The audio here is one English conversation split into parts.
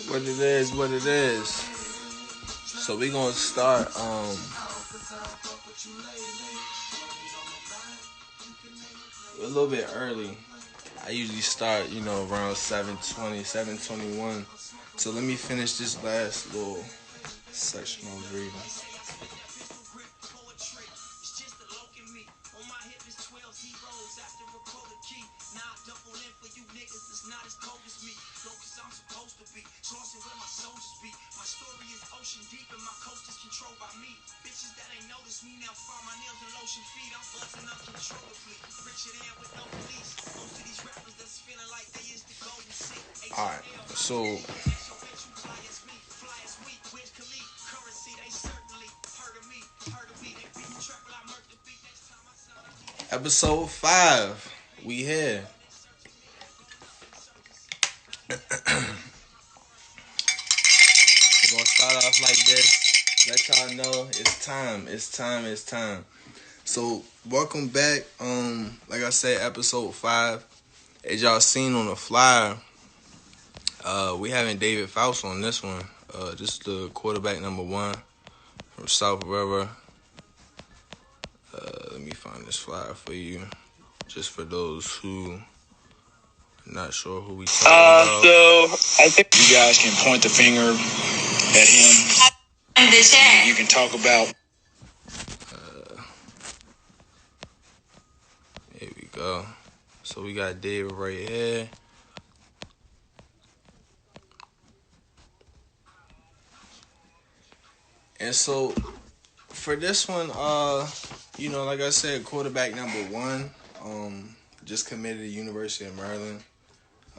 What it is. So we gonna start a little bit early. I usually start, around 7:20, 7:21. So let me finish this last little section I was reading. Alright, so episode 5, we here. We're gonna start off like this. Let y'all know it's time. So welcome back. Like I said, episode 5. As y'all seen on the flyer, we having David Foust on this one. This is the quarterback number 1 from South River. Let me find this flyer for you, just for those who are not sure who we talking about. So I think you guys can point the finger at him. The chat. You can talk about. Here we go. So we got David right here. And so for this one, like I said, quarterback number 1, just committed to University of Maryland.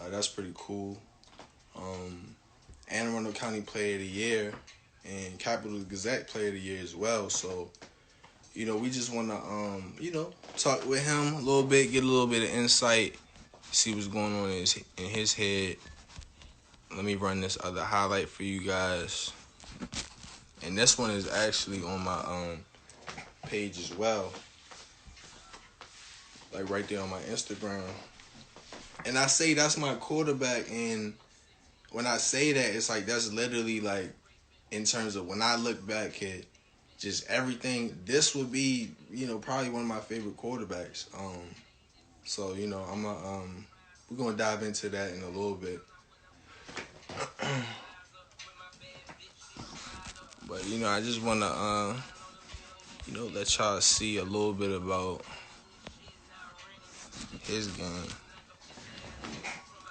That's pretty cool. Arundel County Player of the Year and Capital Gazette Player of the Year as well. So, we just want to, talk with him a little bit, get a little bit of insight, see what's going on in his head. Let me run this other highlight for you guys. And this one is actually on my page as well. Like right there on my Instagram. And I say that's my quarterback, and when I say that, it's like that's literally like in terms of when I look back at just everything, this would be, probably one of my favorite quarterbacks. So, we're gonna dive into that in a little bit. But I just wanna let y'all see a little bit about his game.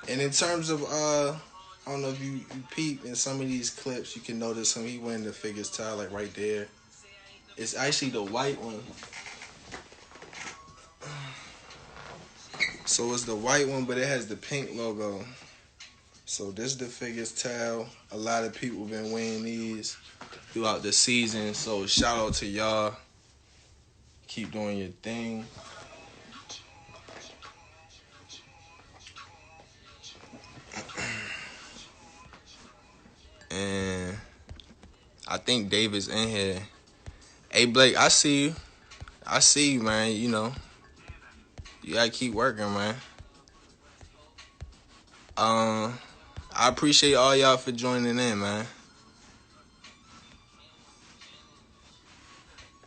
And in terms of I don't know if you peep in some of these clips, you can notice him. He wearing the figures towel like right there. It's actually the white one. So it's the white one, but it has the pink logo. So this is the figures towel. A lot of people been wearing these throughout the season. So shout out to y'all. Keep doing your thing. And I think David's in here. Hey, Blake, I see you, man. You gotta keep working, man. I appreciate all y'all for joining in, man.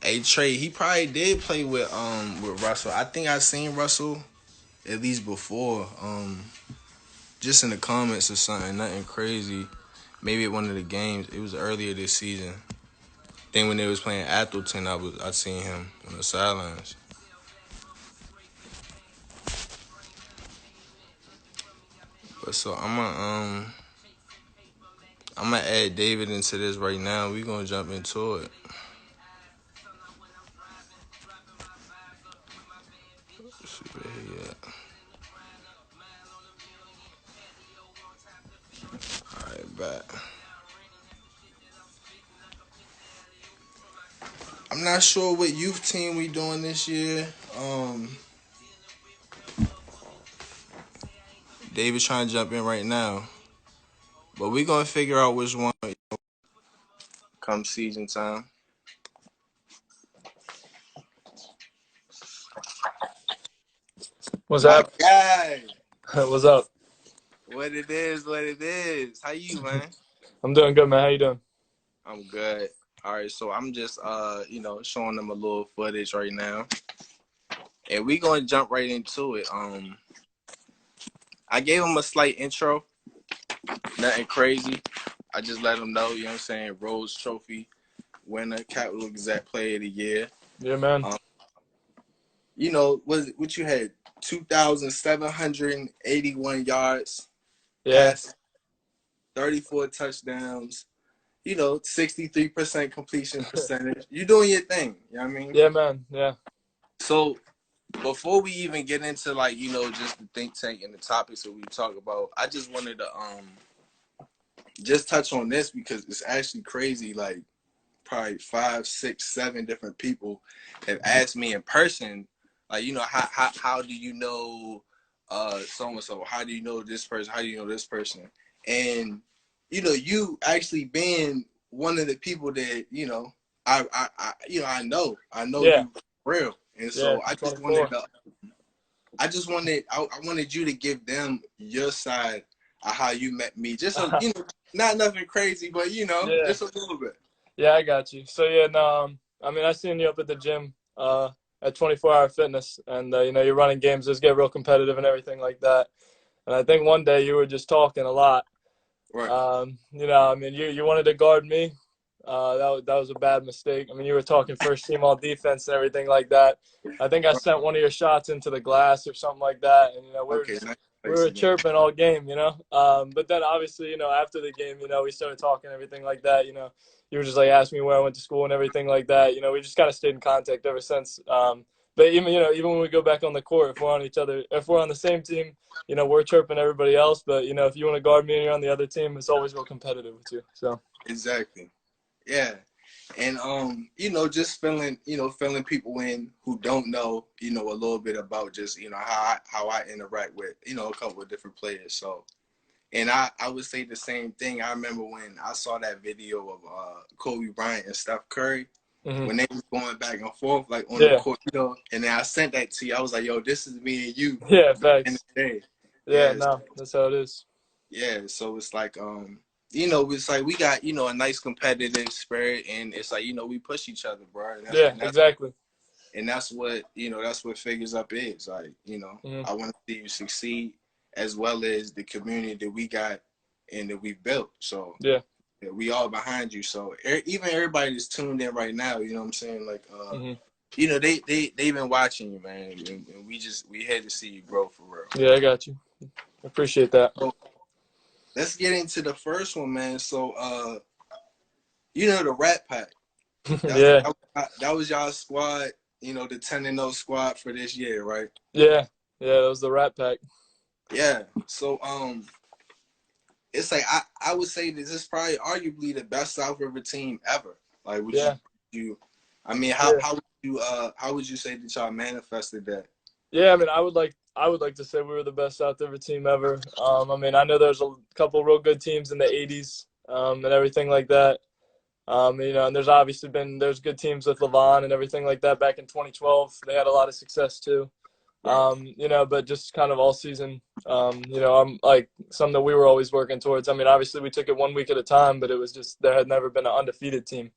Hey, Trey, he probably did play with Russell. I think I seen Russell at least before, just in the comments or something. Nothing crazy. Maybe at one of the games. It was earlier this season. Then when they was playing Atherton, I seen him on the sidelines. But so I'm gonna add David into this right now. We gonna jump into it. Let's see where he at. All right, back. I'm not sure what youth team we doing this year. David's trying to jump in right now. But we're going to figure out which one. come season time. What's My up? guy. What's up? What it is. How you, man? I'm doing good, man. How you doing? I'm good. All right, so I'm just showing them a little footage right now. And we gonna jump right into it. I gave him a slight intro, nothing crazy. I just let him know, you know what I'm saying, Rhodes Trophy winner, Capital Gazette Player of the Year. Yeah, man. What you had 2,781 yards, Yeah. pass, 34 touchdowns, 63% completion percentage. You doing your thing, you know what I mean? Yeah, man. Yeah. So before we even get into just the think tank and the topics that we talk about, I just wanted to just touch on this because it's actually crazy. Like probably 5, 6, 7 different people have asked me in person, like, how do you know so and so? How do you know this person? How do you know this person? And you actually being one of the people that I know Yeah. you real, and Yeah. so I 24. wanted you to give them your side of how you met me. Just so not nothing crazy, but Yeah. just a little bit. Yeah, I got you. So yeah, no, I mean, I seen you up at the gym, at 24-hour fitness, and you're running games. Just get real competitive and everything like that. And I think one day you were just talking a lot. Right. I mean, you wanted to guard me. That was a bad mistake. I mean, you were talking first team all defense and everything like that. I think I sent one of your shots into the glass or something like that, and Okay. we were chirping all game, But then obviously, after the game, we started talking and everything like that. You were just like asking me where I went to school and everything like that. We just kind of stayed in contact ever since. But even when we go back on the court, if we're on the same team, we're chirping everybody else. But if you want to guard me and you're on the other team, it's always real competitive with you. So Exactly. Yeah. And just filling people in who don't know, a little bit about just, how I interact with, a couple of different players. So, and I would say the same thing. I remember when I saw that video of Kobe Bryant and Steph Curry when they was going back and forth like on the court, and then I sent that to you. I was like, yo, this is me and you yeah, back in the thanks. day. Yeah, Yeah. no, that's how it is. Yeah, so it's like it's like we got, a nice competitive spirit, and it's like, we push each other, bro. Exactly. And that's what, that's what Figures Up is. Like, I want to see you succeed as well as the community that we got and that we built. So yeah, we all behind you. So even everybody that's tuned in right now, you know what I'm saying? Like, they've been watching you, man. And we had to see you grow for real. Yeah, I got you. I appreciate that. So let's get into the first one, man. So, the Rat Pack. Yeah. That was y'all squad, the 10-0 squad for this year, right? Yeah. Yeah, that was the Rat Pack. Yeah. So it's like I would say this is probably arguably the best South River team ever. Like would you I mean how would you say that y'all manifested that? Yeah, I mean I would like to say we were the best South River team ever. I mean I know there's a couple real good teams in the 80s and everything like that. And there's obviously there's good teams with Levon and everything like that back in 2012. They had a lot of success too. But just kind of all season, I'm like something that we were always working towards. I mean, obviously we took it 1 week at a time, but it was just, there had never been an undefeated team,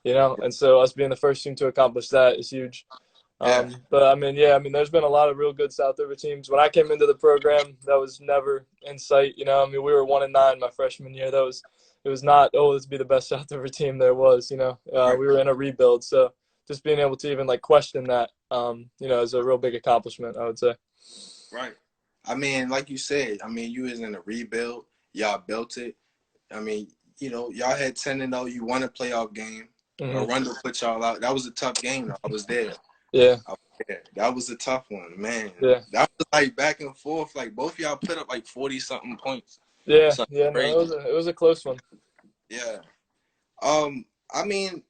and so us being the first team to accomplish that is huge. But I mean, there's been a lot of real good South River teams. When I came into the program, that was never in sight. I mean, we were 1-9 my freshman year. It was not, oh, let's be the best South River team there was, we were in a rebuild. So just being able to even like question that, is a real big accomplishment, I would say. Right. I mean, like you said, I mean, you was in a rebuild. Y'all built it. I mean, y'all had 10-0. You won a playoff game. Arundel put y'all out. That was a tough game. I was there. Yeah. That was a tough one, man. Yeah. That was like back and forth. Like both y'all put up like 40-something points. Yeah. Yeah. No, it was a close one. Yeah. I mean,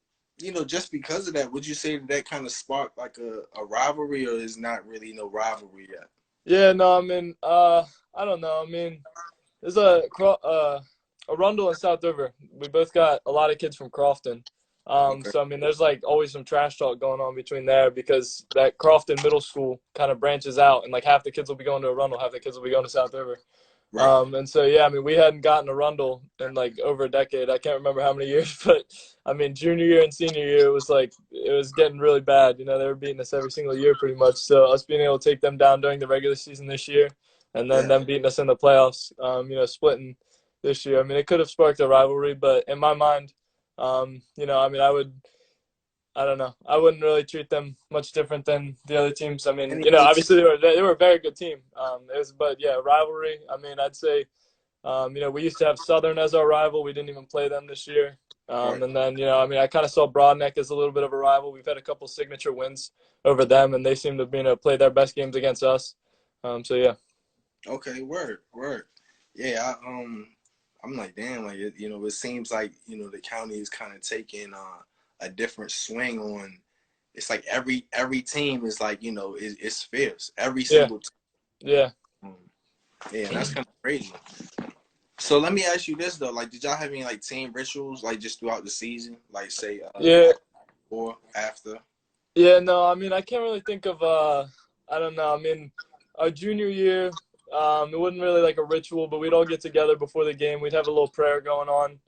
just because of that, would you say that kind of sparked like a rivalry, or is not really no rivalry yet? Yeah, no, I mean, I don't know. I mean, there's Arundel and South River. We both got a lot of kids from Crofton. Okay. So I mean, there's like always some trash talk going on between there because that Crofton middle school kind of branches out, and like half the kids will be going to Arundel, half the kids will be going to South River. Right. And so yeah, I mean, we hadn't gotten Arundel in like over a decade. I can't remember how many years, but I mean, junior year and senior year, it was getting really bad. You know, they were beating us every single year pretty much. So us being able to take them down during the regular season this year, and then Yeah. them beating us in the playoffs, splitting this year. I mean, it could have sparked a rivalry, but in my mind, I mean, I don't know. I wouldn't really treat them much different than the other teams. I mean, Any other obviously they were a very good team. But yeah, rivalry. I mean, I'd say, we used to have Southern as our rival. We didn't even play them this year. Right. And then, I mean, I kind of saw Broadneck as a little bit of a rival. We've had a couple signature wins over them, and they seem to be play their best games against us. So yeah. Okay. Word. Word. Yeah. I'm like, damn. Like, it seems like the county is kind of taking a different swing on. It's like every team is like it's fierce. Every single team. Yeah. Yeah, that's kind of crazy. So let me ask you this though: like, did y'all have any like team rituals like just throughout the season? Like, say, Yeah. or after? Yeah, no, I mean, I can't really think of, I don't know. I mean, our junior year, it wasn't really like a ritual, but we'd all get together before the game. We'd have a little prayer going on.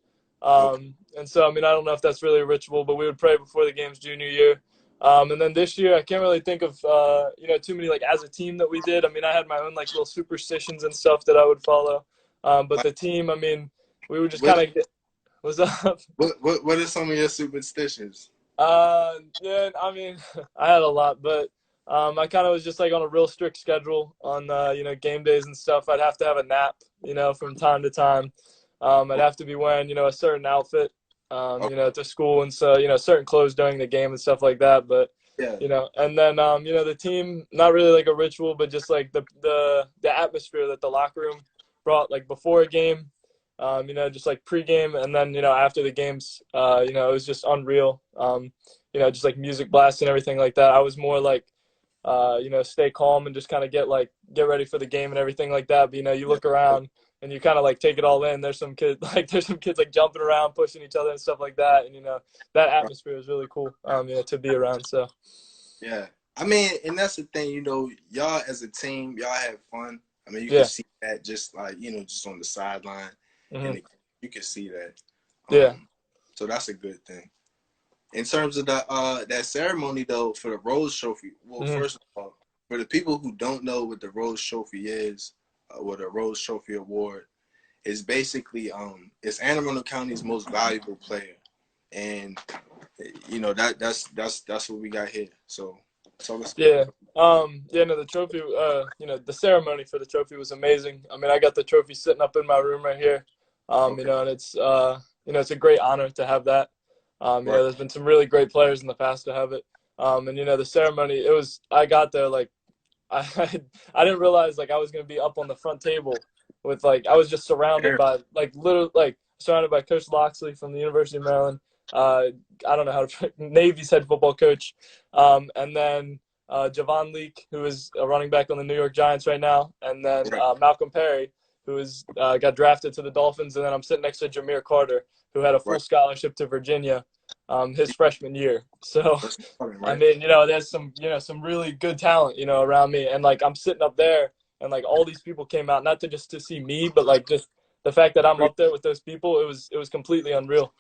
Okay. And so, I mean, I don't know if that's really a ritual, but we would pray before the games junior year. And then this year, I can't really think of, too many, like, as a team that we did. I mean, I had my own, like, little superstitions and stuff that I would follow. But Like, the team, I mean, we would just what, kind of get, what's up? what are some of your superstitions? Yeah, I mean, I had a lot, but I kind of was just like on a real strict schedule on game days and stuff. I'd have to have a nap, from time to time. I'd have to be wearing a certain outfit, Okay. to school, and so certain clothes during the game and stuff like that. But Yeah. and then the team, not really like a ritual, but just like the atmosphere that the locker room brought, like before a game. Just like pregame, and then after the games, it was just unreal. Just like music blasts and everything like that. I was more like, stay calm and just kind of get ready for the game and everything like that. But you Yeah. look around and you kind of like take it all in. There's some kids like jumping around, pushing each other and stuff like that, and that atmosphere is really cool. To be around. So. Yeah. I mean, and that's the thing. Y'all as a team, y'all have fun. I mean, you can Yeah. see that just like just on the sideline, Mm-hmm. and you can see that. Yeah. So that's a good thing. In terms of that ceremony though for the Rhodes Trophy, well, Mm-hmm. first of all, for the people who don't know what the Rhodes Trophy is, what a Rhodes Trophy award is basically, it's Anne Arundel County's most valuable player, and that's what we got here. So let's. Yeah. No, the trophy, the ceremony for the trophy was amazing. I mean, I got the trophy sitting up in my room right here. Okay. And it's a great honor to have that. Right. There's been some really great players in the past to have it. And the ceremony, I got there, like, I I didn't realize, like, I was going to be up on the front table with, like, I was just surrounded by, like, literally, like, surrounded by Coach Loxley from the University of Maryland. I don't know how to, Navy's head football coach. And then Javon Leake, who is a running back on the New York Giants right now, and then Right. Malcolm Perry, who got drafted to the Dolphins, and then I'm sitting next to Jameer Carter, who had a full Right. scholarship to Virginia his freshman year. So, That's funny, I right. mean, there's some really good talent, around me, and like I'm sitting up there, and like all these people came out, not to see me, but like just the fact that I'm up there with those people, it was completely unreal.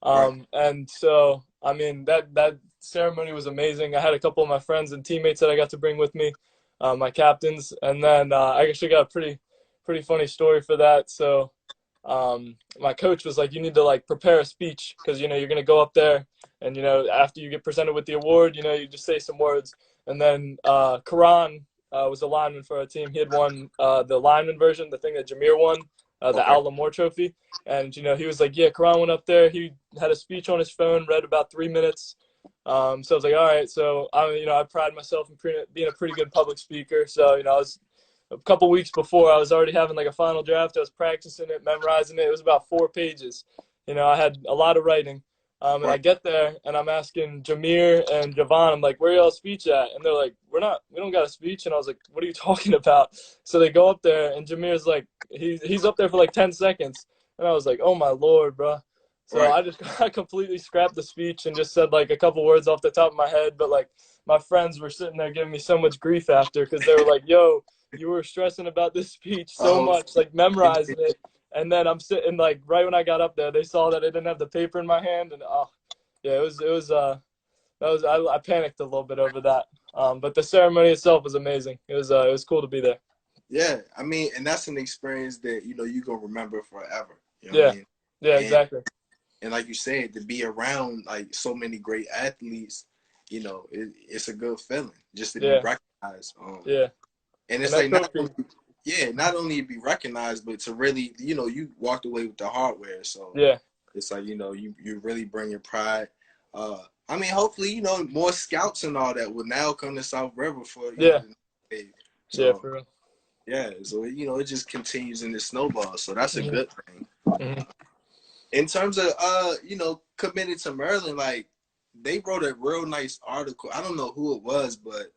Right. And so, I mean, that ceremony was amazing. I had a couple of my friends and teammates that I got to bring with me, my captains, and then I actually got a pretty funny story for that. So, my coach was like, "You need to like prepare a speech because you're gonna go up there, and after you get presented with the award, you just say some words." And then Karan was a lineman for our team. He had won the lineman version, the thing that Jameer won, the Okay. Al Lamore Trophy. And he was like, "Yeah, Karan went up there. He had a speech on his phone, read about 3 minutes." So I was like, "All right." So I pride myself in being a pretty good public speaker. So I was a couple weeks before, I was already having like a final draft. I was practicing it, memorizing it. It was about 4 pages. I had a lot of writing. And I Right. get there and I'm asking Jameer and Javon, I'm like, "Where y'all speech at?" And they're like, we don't got a speech. And I was like, "What are you talking about?" So they go up there and Jameer's like, he's up there for like 10 seconds. And I was like, oh my Lord, bro. So Right. I completely scrapped the speech and just said like a couple words off the top of my head. But like my friends were sitting there giving me so much grief after, because they were like, yo, you were stressing about this speech so Oh, much, like memorizing it. And then I'm sitting, like, right when I got up there, they saw that I didn't have the paper in my hand, and yeah, I panicked a little bit over that. But the ceremony itself was amazing. It was cool to be there. yeah. I mean, and that's an experience that you're gonna remember forever. You know what I Yeah, mean? yeah, And exactly. and like you said, to be around like so many great athletes, it's a good feeling just to be Yeah, recognized. yeah. And And it's that like trophy. not only be recognized, but to really, you walked away with the hardware. So Yeah, it's like, you really bring your pride. I mean, hopefully, more scouts and all that will now come to South River for, yeah, the next day. yeah, So for real. yeah, so it just continues in the snowball. So that's a Hmm. good thing. Hmm. In terms of committed to Maryland, like they wrote a real nice article. I don't know who it was, but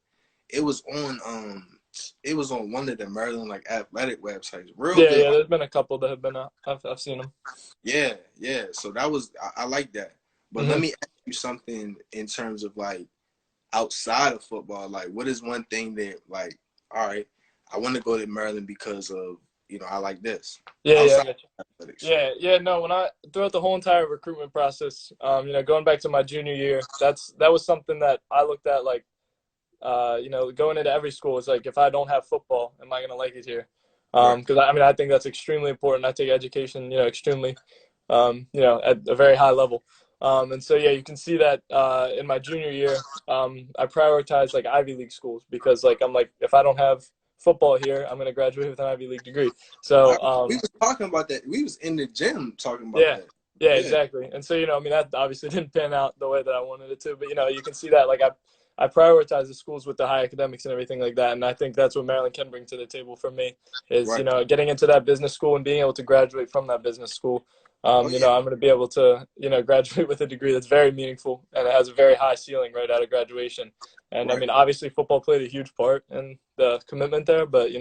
it was on one of the Maryland like athletic websites. Real Yeah, good. yeah. There's been a couple that have been out. I've seen them. Yeah, yeah. So that was I like that. But let Hmm. me ask you something in terms of like outside of football. Like, what is one thing that like, all right, I want to go to Maryland because of I like this Yeah, yeah, I outside got you. of athletics. Yeah, yeah, no. When I throughout the whole entire recruitment process, going back to my junior year, that was something that I looked at like, going into every school. It's like, if I don't have football, am I gonna like it here? Right, Because I think that's extremely important. I take education, extremely, at a very high level. And so yeah, you can see that in my junior year, I prioritize like Ivy League schools, because like I'm like, if I don't have football here, I'm gonna graduate with an Ivy League degree. So we was talking about that. We was in the gym talking about yeah. that. Yeah, Yeah, exactly. And so, that obviously didn't pan out the way that I wanted it to, but you can see that like I prioritize the schools with the high academics and everything like that. And I think that's what Maryland can bring to the table for me is, right. getting into that business school and being able to graduate from that business school. Oh yeah, I'm going to be able to, graduate with a degree that's very meaningful, and it has a very high ceiling right out of graduation. And I right. mean, obviously football played a huge part in the commitment there, but,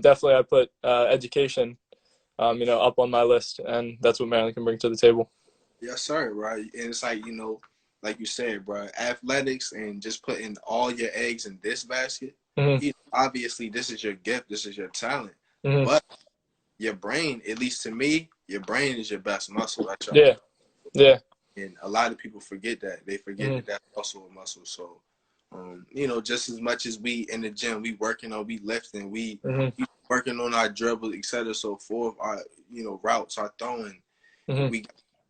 definitely I put education up on my list, and that's what Maryland can bring to the table. Yes, sir. Right. And it's like like you said, bro, athletics and just putting all your eggs in this basket. Hmm. Obviously, this is your gift. This is your talent. Hmm. But your brain, at least to me, your brain is your best muscle. That's your Yeah, yeah. And a lot of people forget that. They forget Hmm. that that's also a muscle. So, just as much as we in the gym, we working on, we lifting, Hmm. we working on our dribble, etc. So forth, our routes, our throwing. Hmm.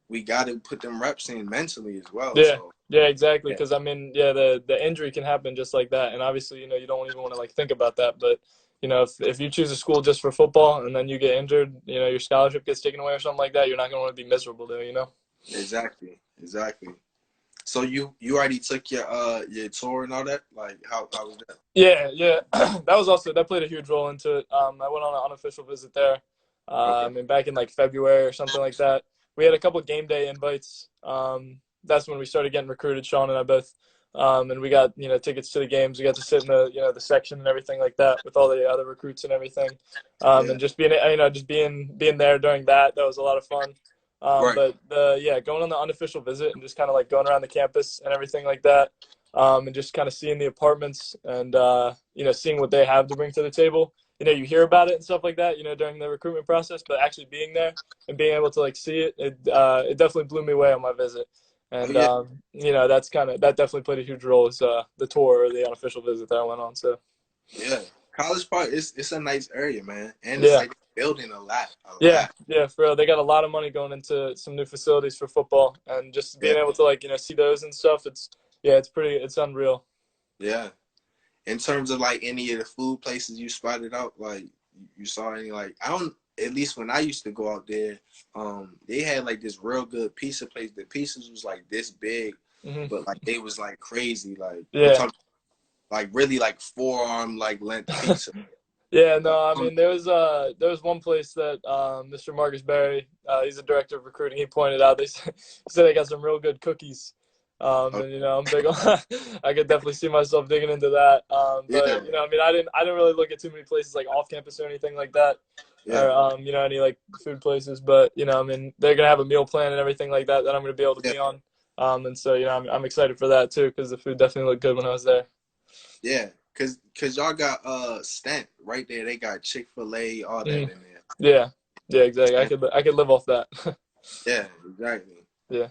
We got to put them reps in mentally as well. Yeah, So yeah, exactly. yeah, Because I mean, yeah, the injury can happen just like that, and obviously, you don't even want to like think about that. But if you choose a school just for football and then you get injured, your scholarship gets taken away or something like that, you're not gonna want to be miserable there. exactly, exactly. So you already took your tour and all that. Like how was that? Yeah, yeah. That played a huge role into it. I went on an unofficial visit there. Okay, Back in like February or something like that. We had a couple game day invites. That's when we started getting recruited, Sean and I both. And we got tickets to the games. We got to sit in the section and everything like that with all the other recruits and everything. yeah, And just being there during that was a lot of fun. right. But going on the unofficial visit and just kind of like going around the campus and everything like that, and just kind of seeing the apartments and seeing what they have to bring to the table. You hear about it and stuff like that, during the recruitment process, but actually being there and being able to like see it definitely blew me away on my visit. Oh And yeah, that definitely played a huge role as the tour or the unofficial visit that I went on. So yeah. College Park it's a nice area, man, and it's yeah, like building a lot, a yeah, lot. yeah, for real. They got a lot of money going into some new facilities for football, and just Yeah, being able to like see those and stuff. It's unreal. yeah. In terms of like any of the food places you spotted out, like you saw any like I don't at least when I used to go out there, they had like this real good pizza place. The pizzas was like this big, Hmm. but like they was like crazy. Like I'm Yeah. talking like really like forearm like length pizza. Yeah, Like no, I mean there was one place that Mr. Marcus Berry, he's the director of recruiting. He pointed out he said they got some real good cookies, and I'm big on. I could definitely see myself digging into that. yeah, But I mean I didn't really look at too many places like off campus or anything like that. Yeah. or you know, any like food places. But you know, I mean, they're gonna have a meal plan and everything like that I'm gonna be able to Yeah. be on. And so you know, I'm excited for that too because the food definitely looked good when I was there. Yeah. Cause y'all got Stamp right there. They got Chick-fil-A, all that Mhm. in there. Yeah, yeah, exactly. Stamp. I could live off that. Yeah, exactly. Yeah.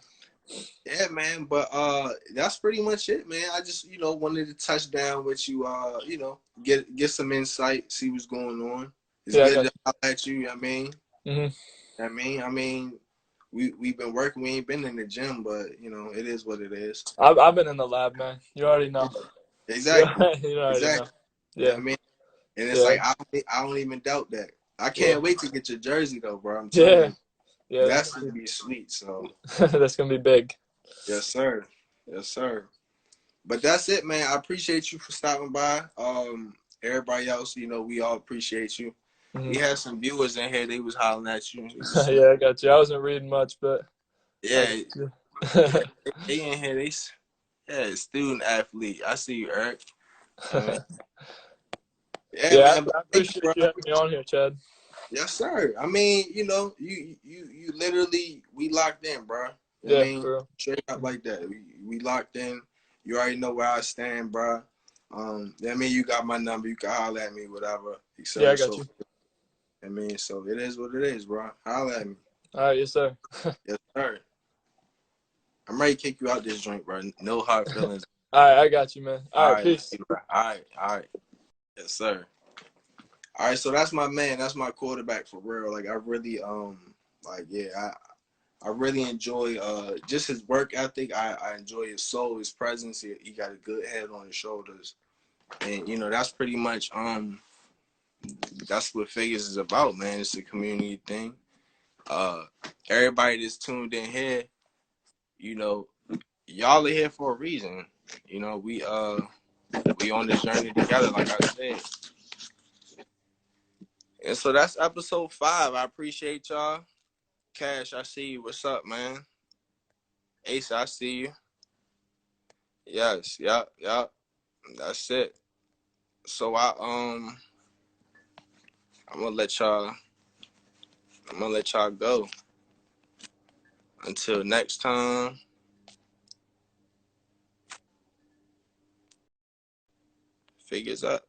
Yeah, man. But that's pretty much it, man. I just, wanted to touch down with you, get some insight, see what's going on. It's Yeah, I good got to holler at you, I mean. you. Hmm. I mean, we've been working, we ain't been in the gym, but it is what it is. I've been in the lab, man. You already know. Exactly. You already know. Exactly. You know Yeah. what I mean? And it's Yeah. like I don't even doubt that. I Yeah. can't wait to get your jersey though, bro. I'm telling Yeah. you. Yeah. That's gonna be sweet. So That's gonna be big. yes, sir. Yes, sir. But that's it, man. I appreciate you for stopping by. Everybody else, we all appreciate you. Hmm. We had some viewers in here. They was hollering at you. Yeah, I got you. I wasn't reading much, but I Yeah, got you. yeah. They in here. Yeah, student athlete. I see you, Eric. Yeah, Yeah, man. But I thank you, appreciate bro. you having me on here, Chad. Yes, sir. I mean, you literally we locked in, bro. I Yeah, mean, for real. straight up like that. We locked in. You already know where I stand, bro. I mean, you got my number. You can holler at me, whatever, Yeah, I etc. got So, you. I mean, so it is what it is, bro. Holler at me. All right, yes, sir. Yes, sir. I'm ready to kick you out this joint, bro. No hard feelings. All right, I got you, man. All All right, right, peace. bro. All right. Yes, sir. All right, so that's my man. That's my quarterback for real. Like I really, I really enjoy just his work ethic. I enjoy his soul, his presence. He got a good head on his shoulders, and that's pretty much that's what Vegas is about, man. It's a community thing. Uh, Everybody that's tuned in here, you know, y'all are here for a reason. We on this journey together, like I said. And so that's episode 5. I appreciate y'all. Cash, I see you. What's up, man? Ace, I see you. Yes, yep. That's it. So I'm gonna let y'all go. Until next time. Figures up.